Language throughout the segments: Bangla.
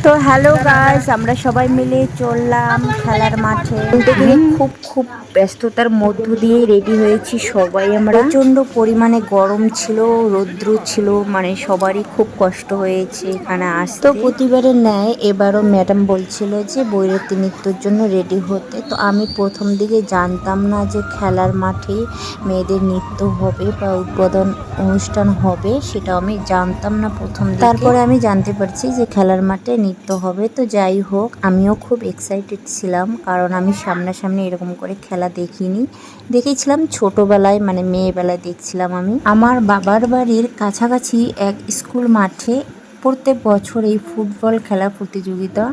তো হ্যালো গাইস, আমরা সবাই মিলে চললাম খেলার মাঠে। বলতে গেলে খুব ব্যস্ততার মধ্য দিয়ে রেডি হয়েছি সবাই। আমরা প্রচন্ড পরিমাণে গরম ছিল, রৌদ্র ছিল, মানে সবারই খুব কষ্ট হয়েছে এখানে আসতে। তো প্রতিবারের ন্যায় এবারও ম্যাডাম বলছিল যে বৈরাতি নৃত্যর জন্য রেডি হতে। তো আমি প্রথম দিকে জানতাম না যে খেলার মাঠে মেয়েদের নৃত্য হবে বা উদ্বোধন অনুষ্ঠান হবে, সেটা আমি জানতাম না প্রথম দিকে। তারপরে আমি জানতে পারছি যে খেলার মাঠে নৃত্য হবে। তো যাই হোক, আমিও খুব এক্সাইটেড ছিলাম, কারণ আমি সামনাসামনি এরকম করে খেলা দেখিনি। দেখেছিলাম ছোটবেলায়, মানে মেয়েবেলায় দেখছিলাম আমি। আমার বাবার বাড়ির কাছাকাছি এক স্কুল মাঠে প্রত্যেক বছর এই ফুটবল খেলা প্রতিযোগিতা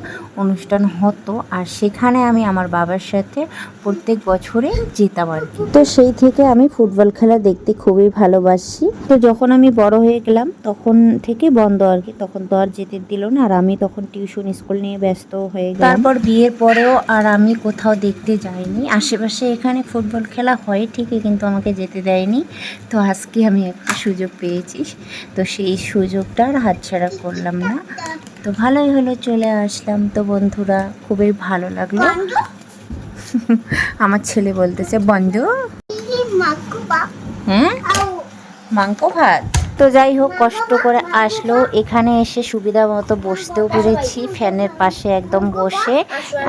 অনুষ্ঠান হতো, আর সেখানে আমি আমার বাবার সাথে প্রত্যেক বছরে যেতাম আর কি। তো সেই থেকে আমি ফুটবল খেলা দেখতে খুবই ভালোবাসি। তো যখন আমি বড় হয়ে গেলাম তখন থেকে বন্ধ আর কি, তখন তো আর যেতে দিল না, আর আমি তখন টিউশন স্কুল নিয়ে ব্যস্ত হয়ে গেলাম। তারপর বিয়ের পরেও আর আমি কোথাও দেখতে যাইনি। আশেপাশে এখানে ফুটবল খেলা হয় ঠিকই, কিন্তু আমাকে যেতে দেয়নি। তো আজকে আমি একটা সুযোগ পেয়েছি, তো সেই সুযোগটা আর হাতছাড়া করলাম না। তো ভালোই হলো, চলে আসলাম। তো বন্ধুরা, খুবই ভালো লাগলো। আমার ছেলে বলতেছে বন্ধু, হ্যাঁ মাংস ভাত। তো যাই হোক, কষ্ট করে আসলো, এখানে এসে সুবিধা মতো বসতেও পেরেছি, ফ্যানের পাশে একদম বসে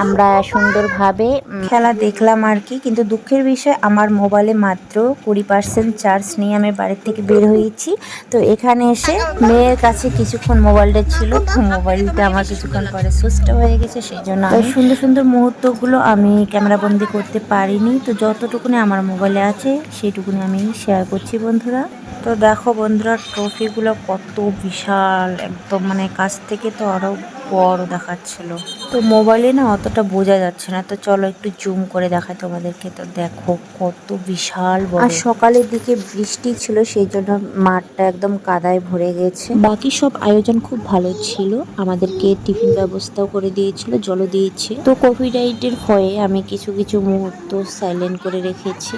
আমরা সুন্দরভাবে খেলা দেখলাম আর কি। কিন্তু দুঃখের বিষয়, আমার মোবাইলে মাত্র 20% চার্জ নিয়ে আমি বাড়ির থেকে বের হয়েছি। তো এখানে এসে মেয়ের কাছে কিছুক্ষণ মোবাইলটা ছিল, তো মোবাইলটা আমার কিছুক্ষণ পরে সুইচ অফ হয়ে গেছে, সেই জন্য সুন্দর সুন্দর মুহূর্তগুলো আমি ক্যামেরাবন্দি করতে পারিনি। তো যতটুকুনি আমার মোবাইলে আছে সেইটুকুনি আমি শেয়ার করছি বন্ধুরা। তো দেখো বন্ধুরা, ট্রফিগুলো কত বিশাল, একদম মানে কাছ থেকে তো আরও বড় দেখাচ্ছিল। তো মোবাইলে না অতটা বোঝা যাচ্ছে না, তো চলো একটু জুম করে দেখাই তোমাদেরকে। তো দেখো কত বিশাল বড়। আর সকালের দিকে বৃষ্টি ছিল, সেই জন্য মাঠটা একদম কাদায় ভরে গেছে। বাকি সব আয়োজন খুব ভালো ছিল, আমাদেরকে টিফিন ব্যবস্থাও করে দিয়েছিল, জলও দিয়েছে। তো কোভিড-19 ভয়ে আমি কিছু কিছু মুহূর্ত সাইলেন্ট করে রেখেছি।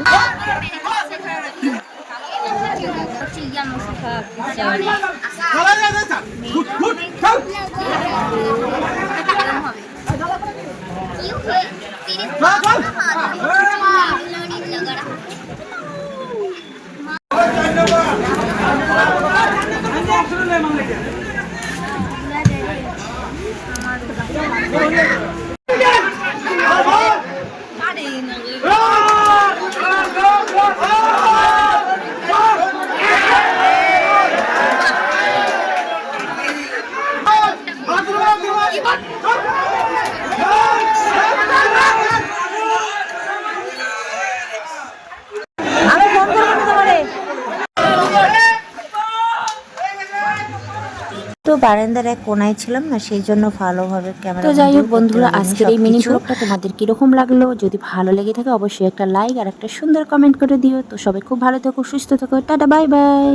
তো বারান্দার এক কোনায় ছিলাম না, সেই জন্য ভালোভাবে ক্যামেরা। তো যাই হোক বন্ধুরা, আজকের এই মিনি ব্লগটা তোমাদের কিরকম লাগলো? যদি ভালো লেগে থাকে অবশ্যই একটা লাইক আর একটা সুন্দর কমেন্ট করে দিও। তো সবাই খুব ভালো থেকো, সুস্থ থেকো, টাটা বাই বাই।